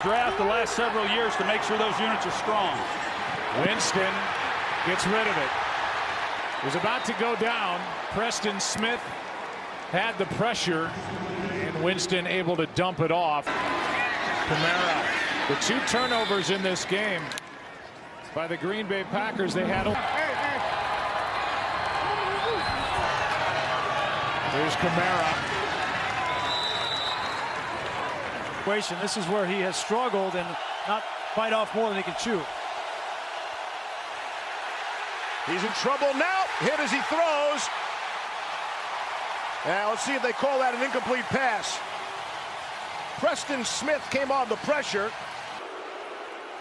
Draft the last several years to make sure those units are strong. Winston gets rid of it. Was about to go down. Preston Smith had the pressure, and Winston able to dump it off. Kamara, the 2 turnovers in this game by the Green Bay Packers. They had. There's Kamara. This is where he has struggled and not bite off more than he can chew. He's in trouble now. Hit as he throws. Now let's see if they call that an incomplete pass. Preston Smith came on the pressure.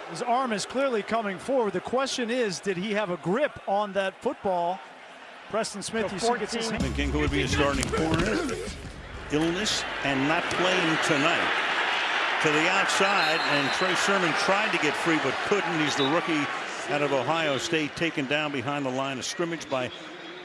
His arm is clearly coming forward. The question is, did he have a grip on that football? Preston Smith, you see, gets his hand. Thinking who would be a starting corner. Illness and not playing tonight. To the outside, and Trey Sermon tried to get free but couldn't. He's the rookie out of Ohio State, taken down behind the line of scrimmage by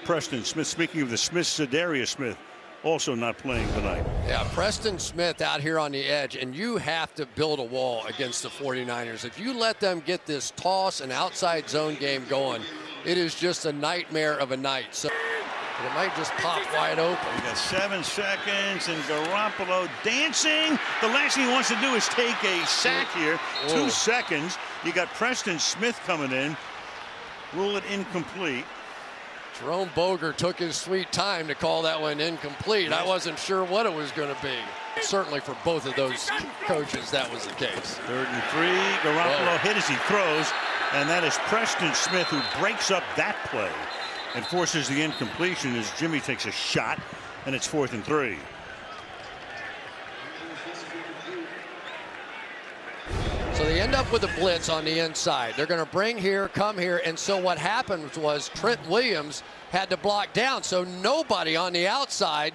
Preston Smith. Speaking of the Smiths, Zadarius Smith also not playing tonight. Yeah, Preston Smith out here on the edge, and you have to build a wall against the 49ers. If you let them get this toss and outside zone game going, it is just a nightmare of a night. So it might just pop wide open. We got 7 seconds, and Garoppolo dancing. The last thing he wants to do is take a sack here. Whoa. 2 seconds. You got Preston Smith coming in. Rule it incomplete. Jerome Boger took his sweet time to call that one incomplete. I wasn't sure what it was going to be. Certainly for both of those coaches, that was the case. 3rd and 3. Garoppolo hit as he throws, and that is Preston Smith who breaks up that play and forces the incompletion as Jimmy takes a shot, and it's 4th and 3. So they end up with a blitz on the inside. They're going to bring here, come here, and so what happened was Trent Williams had to block down, so nobody on the outside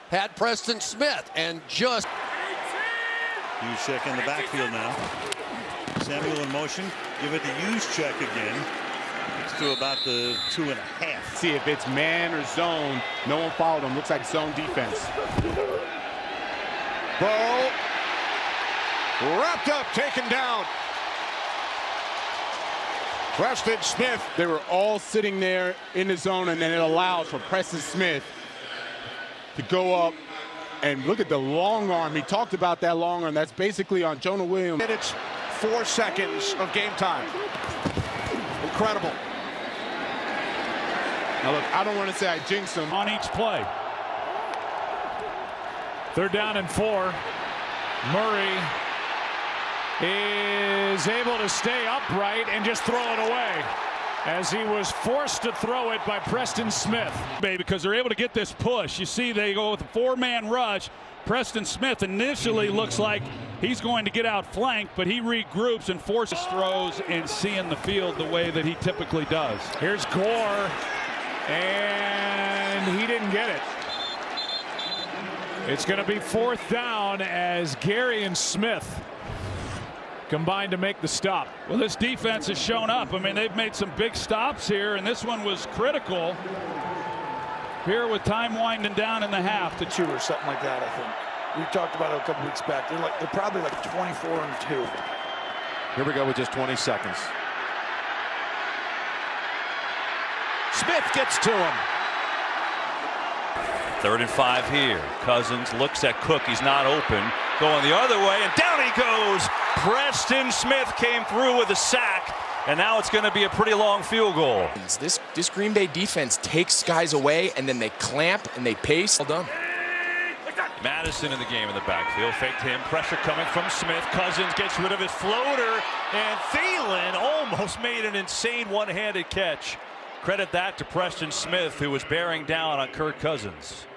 had Preston Smith, and just... Juszczyk in the backfield now. Samuel in motion. Give it to Juszczyk again. It's to about the 2.5. See if it's man or zone. No one followed him. Looks like zone defense. Ball wrapped up, taken down. Preston Smith. They were all sitting there in the zone, and then it allowed for Preston Smith to go up and look at the long arm. He talked about that long arm. That's basically on Jonah Williams. Minutes, 4 seconds of game time. Incredible. Now look, I don't want to say I jinxed him. On each play. 3rd down and 4. Murray is able to stay upright and just throw it away, as he was forced to throw it by Preston Smith. Because they're able to get this push. You see they go with a 4-man rush. Preston Smith initially looks like he's going to get outflanked, but he regroups and forces throws and seeing the field the way that he typically does. Here's Gore, and he didn't get it. It's going to be 4th down as Gary and Smith combined to make the stop. Well, this defense has shown up. I mean, they've made some big stops here, and this one was critical here with time winding down in the half. To 2 or something like that, I think. We talked about it a couple weeks back. They're probably like 24 and 2. Here we go with just 20 seconds. Smith gets to him. 3rd and 5 here. Cousins looks at Cook. He's not open. Going the other way, and down he goes. Preston Smith came through with a sack, and now it's going to be a pretty long field goal. This Green Bay defense takes guys away, and then they clamp and they pace. Well done. Madison in the game in the backfield. Faked him. Pressure coming from Smith. Cousins gets rid of his floater, and Thielen almost made an insane one-handed catch. Credit that to Preston Smith, who was bearing down on Kirk Cousins.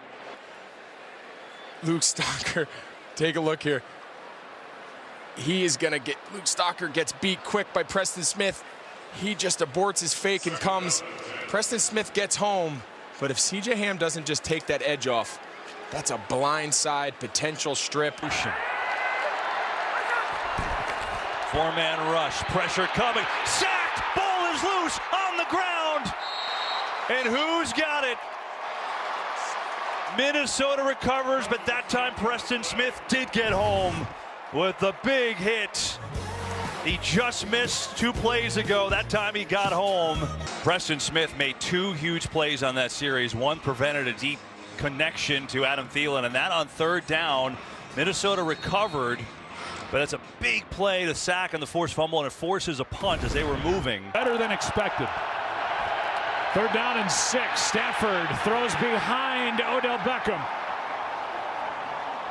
Luke Stocker, take a look here. He is going to get, Luke Stocker gets beat quick by Preston Smith. He just aborts his fake and comes. Preston Smith gets home, but if C.J. Ham doesn't just take that edge off, that's a blindside potential strip. 4-man rush, pressure coming, sacked, ball is loose on the ground, and who's got it? Minnesota recovers, but that time Preston Smith did get home. with the big hit. He just missed 2 plays ago. That time he got home. Preston Smith made 2 huge plays on that series. One prevented a deep connection to Adam Thielen, and that on 3rd down. Minnesota recovered, but it's a big play to sack on the forced fumble, and it forces a punt as they were moving. Better than expected. 3rd down and 6. Stafford throws behind Odell Beckham.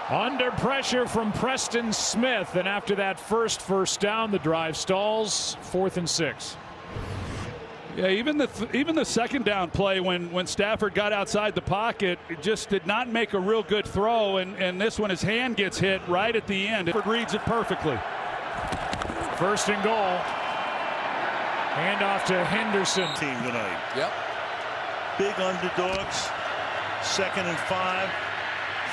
Under pressure from Preston Smith, and after that first down, the drive stalls. 4th and 6. Yeah, even the 2nd down play when Stafford got outside the pocket, it just did not make a real good throw, and this one his hand gets hit right at the end. It reads it perfectly. 1st and goal. Handoff to Henderson. Team tonight. Yep. Big underdogs. 2nd and 5.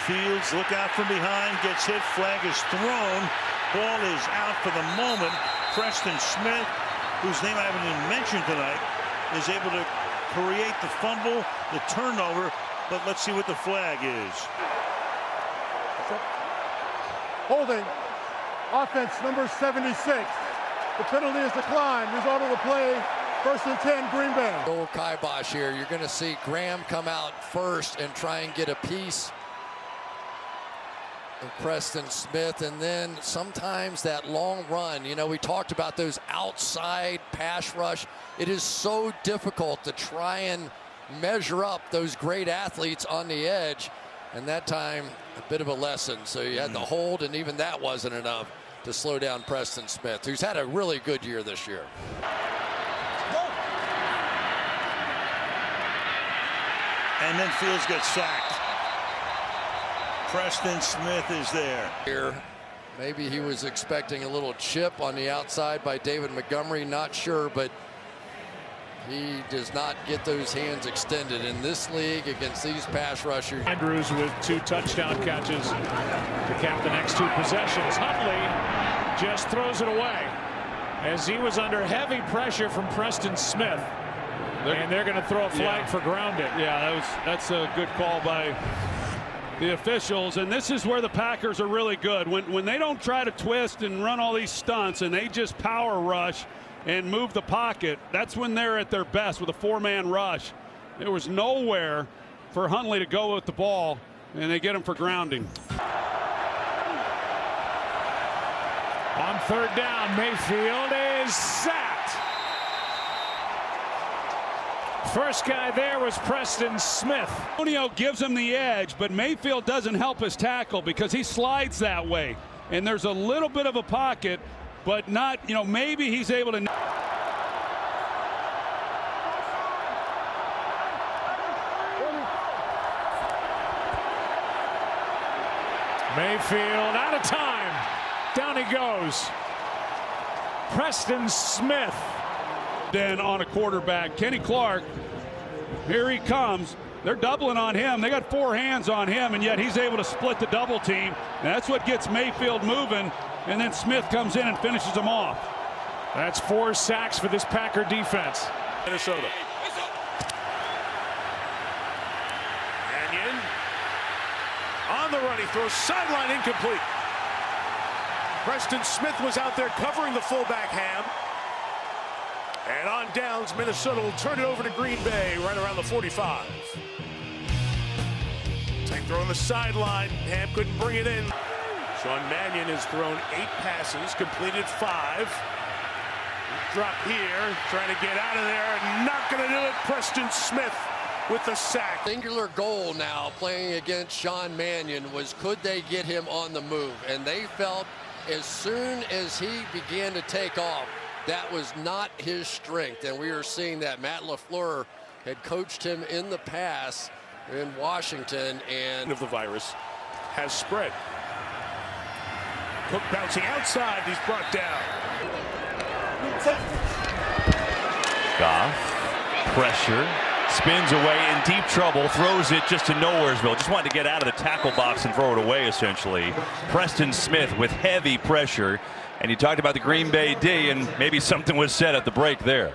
Fields, look out from behind, gets hit, flag is thrown. Ball is out for the moment. Preston Smith, whose name I haven't even mentioned tonight, is able to create the fumble, the turnover, but let's see what the flag is. Holding. Offense number 76. The penalty is declined. Result of the play, 1st and 10, Green Bay. Old kibosh here. You're going to see Graham come out first and try and get a piece of Preston Smith, and then sometimes that long run. You know, we talked about those outside pass rush. It is so difficult to try and measure up those great athletes on the edge, and that time a bit of a lesson. So you had the hold, and even that wasn't enough to slow down Preston Smith, who's had a really good year this year. And then Fields gets sacked. Preston Smith is there. Here, maybe he was expecting a little chip on the outside by David Montgomery, not sure, but he does not get those hands extended in this league against these pass rushers. Andrews with 2 touchdown catches to cap the next 2 possessions. Huntley just throws it away as he was under heavy pressure from Preston Smith. And they're going to throw a flag for grounding. Yeah, that's a good call by the officials, and this is where the Packers are really good. When they don't try to twist and run all these stunts and they just power rush and move the pocket, that's when they're at their best with a 4-man rush. There was nowhere for Huntley to go with the ball, and they get him for grounding. On 3rd down, Mayfield is sacked. First guy there was Preston Smith. Antonio gives him the edge, but Mayfield doesn't help his tackle because he slides that way. And there's a little bit of a pocket, but not, you know, maybe he's able to. Mayfield out of time. Down he goes. Preston Smith. Then on a quarterback, Kenny Clark, here he comes. They're doubling on him. They got 4 hands on him, and yet he's able to split the double team. And that's what gets Mayfield moving, and then Smith comes in and finishes him off. That's 4 sacks for this Packer defense. Minnesota. Mannion on the run. He throws sideline incomplete. Preston Smith was out there covering the fullback Ham. And on downs, Minnesota will turn it over to Green Bay right around the 45. Tank throw on the sideline. Ham couldn't bring it in. Sean Mannion has thrown 8 passes, completed 5. Drop here, trying to get out of there, and not going to do it. Preston Smith with the sack. Singular goal now playing against Sean Mannion was, could they get him on the move? And they felt as soon as he began to take off, that was not his strength, and we are seeing that. Matt LaFleur had coached him in the past in Washington, and of the virus has spread. Cook bouncing outside, he's brought down. Goff, pressure, spins away in deep trouble, throws it just to Nowheresville. Just wanted to get out of the tackle box and throw it away, essentially. Preston Smith with heavy pressure. And you talked about the Green Bay D, and maybe something was said at the break there.